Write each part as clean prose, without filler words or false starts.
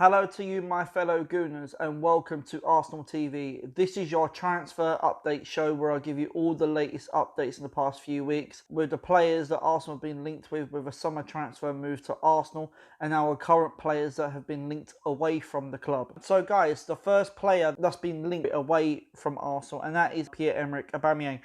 Hello to you, my fellow Gooners, and welcome to Arsenal TV. This is your transfer update show where I give you all the latest updates in the past few weeks with the players that Arsenal have been linked with a summer transfer move to Arsenal and our current players that have been linked away from the club. So guys, the first player that's been linked away from Arsenal, and that is Pierre-Emerick Aubameyang.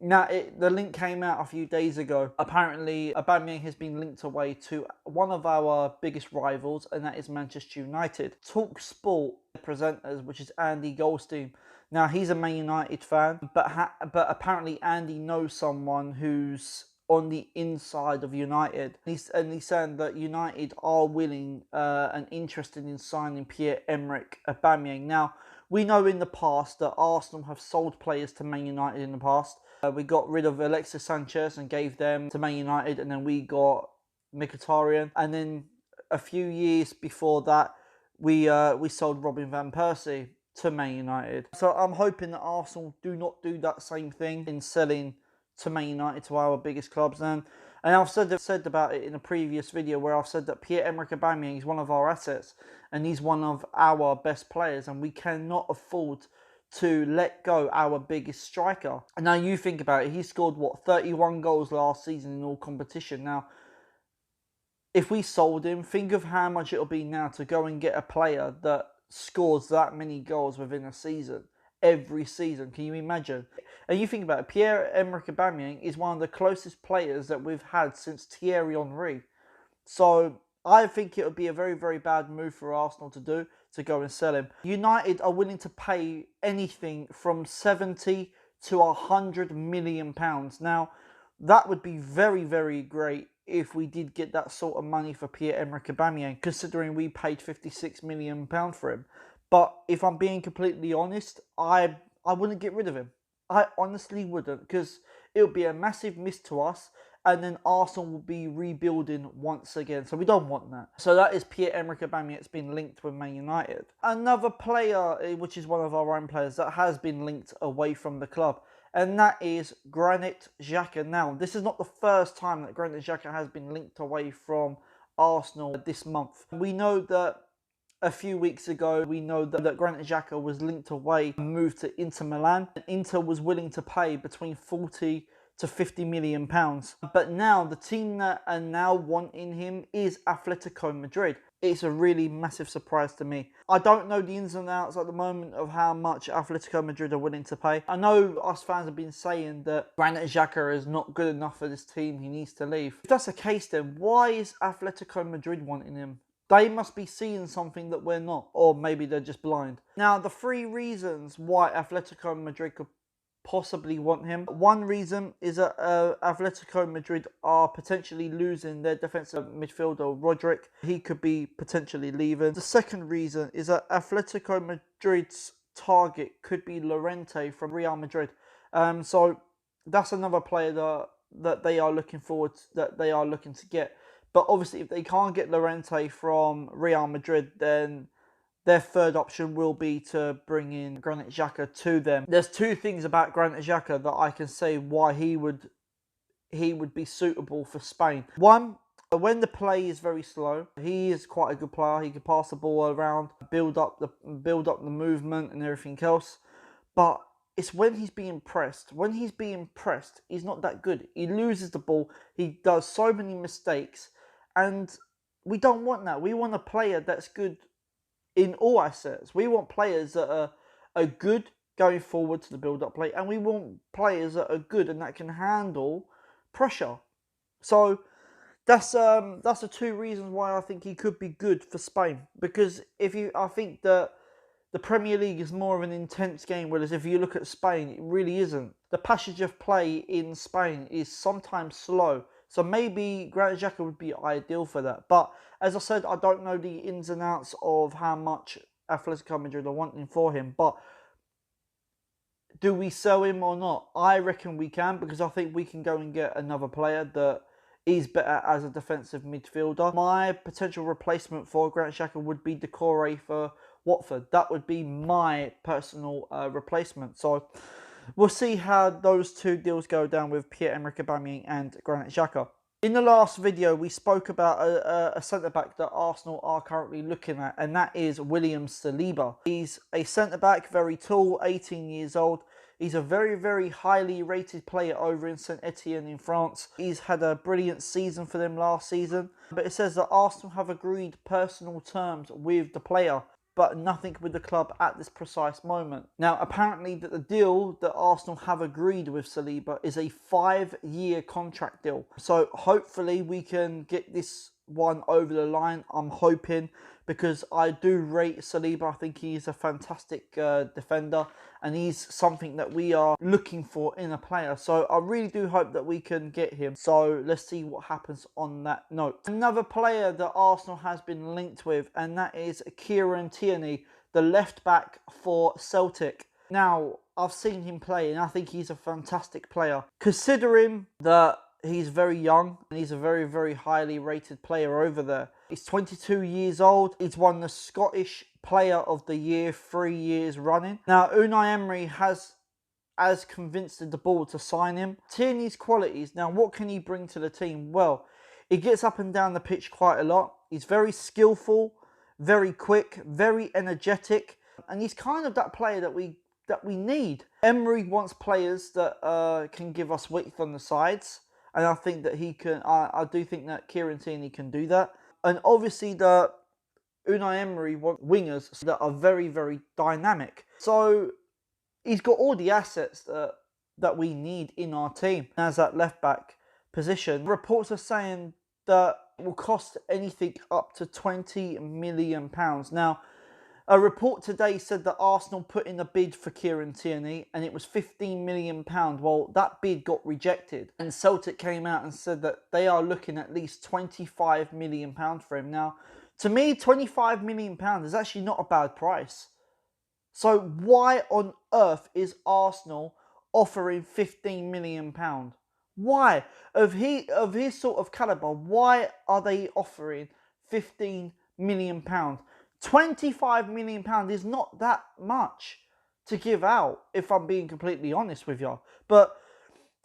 Now, the link came out a few days ago. Apparently, Aubameyang has been linked away to one of our biggest rivals, and that is Manchester United. TalkSport presenters, which is Andy Goldstein. Now, he's a Man United fan, but apparently Andy knows someone who's on the inside of United. He's saying that United are willing and interested in signing Pierre-Emerick Aubameyang. Now, we know in the past that Arsenal have sold players to Man United in the past. We got rid of Alexis Sanchez and gave them to Man United, and then we got Mkhitaryan. And then a few years before that, we sold Robin van Persie to Man United. So I'm hoping that Arsenal do not do that same thing in selling to Man United, to our biggest clubs. And I've said about it in a previous video where I've said that Pierre-Emerick Aubameyang is one of our assets and he's one of our best players, and we cannot afford to let go our biggest striker. And now you think about it, he scored, what, 31 goals last season in all competition. Now, if we sold him, think of how much it'll be now to go and get a player that scores that many goals within a season, every season. Can you imagine? And you think about it, Pierre-Emerick Aubameyang is one of the closest players that we've had since Thierry Henry. So I think it would be a very, very bad move for Arsenal to do, to go and sell him. United are willing to pay anything from 70 to 100 million pounds. Now, that would be very, very great if we did get that sort of money for Pierre-Emerick Aubameyang, considering we paid 56 million pounds for him. But if I'm being completely honest, I wouldn't get rid of him. I honestly wouldn't, because it would be a massive miss to us, and then Arsenal will be rebuilding once again. So we don't want that. So that is Pierre-Emerick Aubameyang. It's been linked with Man United. Another player, which is one of our own players, that has been linked away from the club, and that is Granit Xhaka. Now, this is not the first time that Granit Xhaka has been linked away from Arsenal this month. We know that a few weeks ago, that Granit Xhaka was linked away and moved to Inter Milan. Inter was willing to pay between 40 to 50 million pounds. But now the team that are now wanting him is Athletico Madrid. It's a really massive surprise to me. I don't know the ins and outs at the moment of how much Athletico Madrid are willing to pay. I know us fans have been saying that Granit Xhaka is not good enough for this team. He needs to leave. If that's the case, then why is Athletico Madrid wanting him? They must be seeing something that we're not, or maybe they're just blind. Now, the three reasons why Athletico Madrid could possibly want him. One reason is that Atletico Madrid are potentially losing their defensive midfielder, Rodrick. He could be potentially leaving. The second reason is that Atletico Madrid's target could be Llorente from Real Madrid. So that's another player that they are looking to get. But obviously, if they can't get Llorente from Real Madrid, then their third option will be to bring in Granit Xhaka to them. There's two things about Granit Xhaka that I can say why he would be suitable for Spain. One, when the play is very slow, he is quite a good player. He can pass the ball around, build up the movement and everything else. But it's when he's being pressed. When he's being pressed, he's not that good. He loses the ball. He does so many mistakes. And we don't want that. We want a player that's good in all assets. We want players that are good going forward to the build-up play, and we want players that are good and that can handle pressure. So that's the two reasons why I think he could be good for Spain. Because I think that the Premier League is more of an intense game, whereas if you look at Spain, it really isn't. The passage of play in Spain is sometimes slow. So maybe Granit Xhaka would be ideal for that. But as I said, I don't know the ins and outs of how much Atletico Madrid are wanting for him. But do we sell him or not? I reckon we can, because I think we can go and get another player that is better as a defensive midfielder. My potential replacement for Granit Xhaka would be Torreira for Watford. That would be my personal replacement. So we'll see how those two deals go down with Pierre-Emerick Aubameyang and Granit Xhaka. In the last video, we spoke about a centre-back that Arsenal are currently looking at, and that is William Saliba. He's a centre-back, very tall, 18 years old. He's a very, very highly rated player over in Saint Etienne in France. He's had a brilliant season for them last season. But it says that Arsenal have agreed personal terms with the player, but nothing with the club at this precise moment. Now, apparently that the deal that Arsenal have agreed with Saliba is a 5-year contract deal. So hopefully we can get this one over the line, I'm hoping, because I do rate Saliba. I think he's a fantastic defender, and he's something that we are looking for in a player. So I really do hope that we can get him. So let's see what happens on that note. Another player that Arsenal has been linked with, and that is Tierney, the left back for Celtic. Now, I've seen him play, and I think he's a fantastic player. Considering that he's very young, and he's a very, very highly rated player over there. He's 22 years old. He's won the Scottish Player of the Year 3 years running. Now, Unai Emery has convinced the board to sign him. Tierney's qualities. Now, what can he bring to the team? Well, he gets up and down the pitch quite a lot. He's very skillful, very quick, very energetic, and he's kind of that player that we need. Emery wants players that can give us width on the sides. And I think that he can. I do think that Tierney can do that. And obviously, the Unai Emery want wingers that are very, very dynamic. So he's got all the assets that we need in our team as that left back position. Reports are saying that it will cost anything up to £20 million. Now, a report today said that Arsenal put in a bid for Tierney and it was £15 million. Well, that bid got rejected. And Celtic came out and said that they are looking at least £25 million for him. Now, to me, £25 million is actually not a bad price. So why on earth is Arsenal offering £15 million? Why? Of his sort of calibre, why are they offering £15 million? £25 million is not that much to give out, if I'm being completely honest with you. But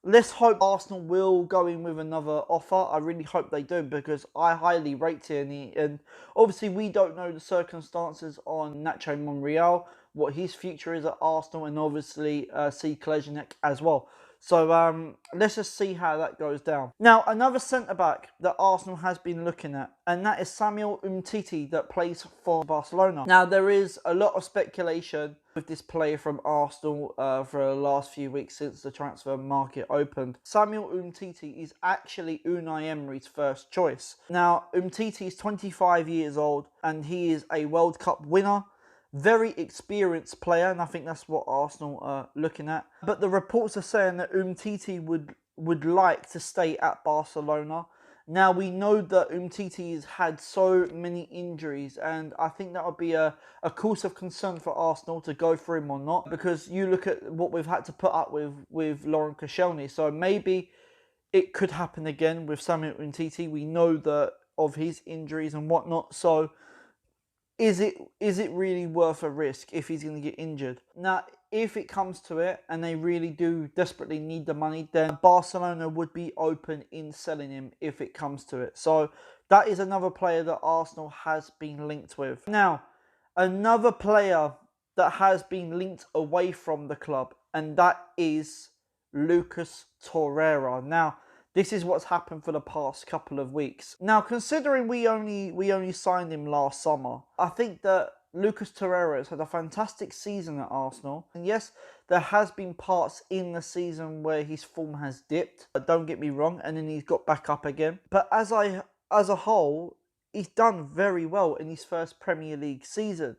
let's hope Arsenal will go in with another offer. I really hope they do, because I highly rate Tierney. And obviously we don't know the circumstances on Nacho Monreal, what his future is at Arsenal, and obviously C. Kolasinac as well. So let's just see how that goes down. Now, another centre-back that Arsenal has been looking at, and that is Samuel Umtiti, that plays for Barcelona. Now, there is a lot of speculation with this player from Arsenal for the last few weeks since the transfer market opened. Samuel Umtiti is actually Unai Emery's first choice. Now, Umtiti is 25 years old, and he is a World Cup winner. Very experienced player, and I think that's what Arsenal are looking at. But the reports are saying that Umtiti would like to stay at Barcelona. Now, we know that Umtiti has had so many injuries, and I think that would be a cause of concern for Arsenal to go for him or not, because you look at what we've had to put up with Laurent Koscielny. So maybe it could happen again with Samuel Umtiti. We know that of his injuries and whatnot. So is it really worth a risk if he's going to get injured? Now, if it comes to it and they really do desperately need the money, then Barcelona would be open in selling him if it comes to it. So that is another player that Arsenal has been linked with. Now, another player that has been linked away from the club, and that is Lucas Torreira. Now, this is what's happened for the past couple of weeks. Now, considering we only signed him last summer, I think that Lucas Torreira has had a fantastic season at Arsenal. And yes, there has been parts in the season where his form has dipped. Don't get me wrong, and then he's got back up again. But as a whole, he's done very well in his first Premier League season,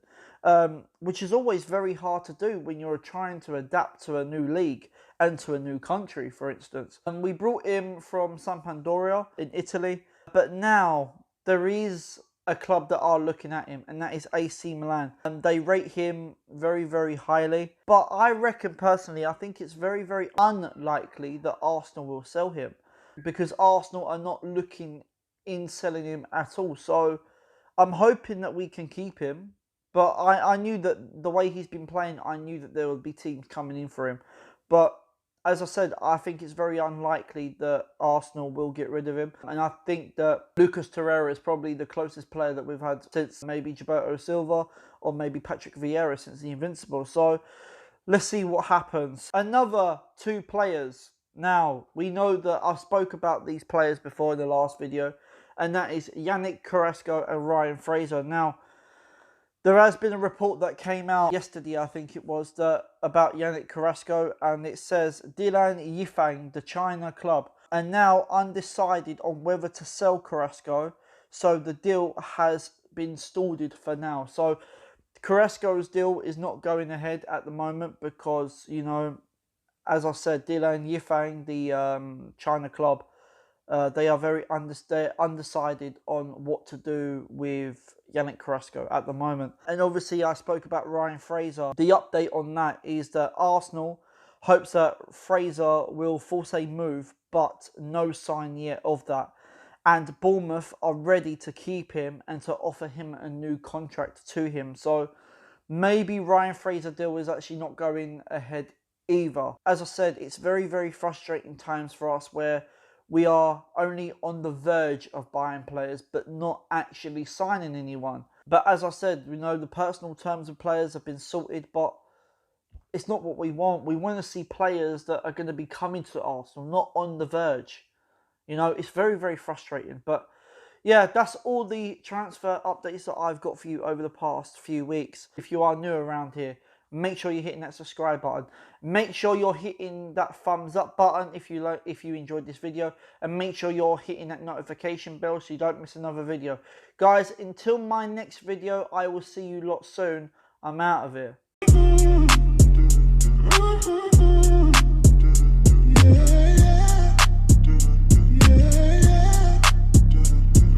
which is always very hard to do when you're trying to adapt to a new league and to a new country, for instance. And we brought him from Sampdoria in Italy, but now there is a club that are looking at him, and that is AC Milan. And they rate him very, very highly. But I reckon personally, I think it's very, very unlikely that Arsenal will sell him, because Arsenal are not looking in selling him at all. So I'm hoping that we can keep him. But I knew that the way he's been playing, I knew that there would be teams coming in for him. But As I said, I think it's very unlikely that Arsenal will get rid of him. And I think that Lucas Torreira is probably the closest player that we've had since maybe Gilberto Silva or maybe Patrick Vieira since the Invincible. So let's see what happens. Another 2 players. Now, we know that I spoke about these players before in the last video, and that is Yannick Carrasco and Ryan Fraser. Now, there has been a report that came out yesterday, I think it was, about Yannick Carrasco, and it says Dilan Yifang, the China club, are now undecided on whether to sell Carrasco, so the deal has been stalled for now. So Carrasco's deal is not going ahead at the moment because, you know, as I said, Dilan Yifang, the China club, they are very undecided on what to do with Yannick Carrasco at the moment. And obviously I spoke about Ryan Fraser. The update on that is that Arsenal hopes that Fraser will force a move, but no sign yet of that. And Bournemouth are ready to keep him and to offer him a new contract to him. So maybe Ryan Fraser deal is actually not going ahead either. As I said, it's very, very frustrating times for us where we are only on the verge of buying players but not actually signing anyone. But as I said, we know the personal terms of players have been sorted, but it's not what we want. We want to see players that are going to be coming to Arsenal, not on the verge. You know, it's very, very frustrating. But yeah, that's all the transfer updates that I've got for you over the past few weeks. If you are new around here, make sure you're hitting that subscribe button. Make sure you're hitting that thumbs up button if you enjoyed this video, and make sure you're hitting that notification bell so you don't miss another video. Guys, until my next video, I will see you lot soon. I'm out of here.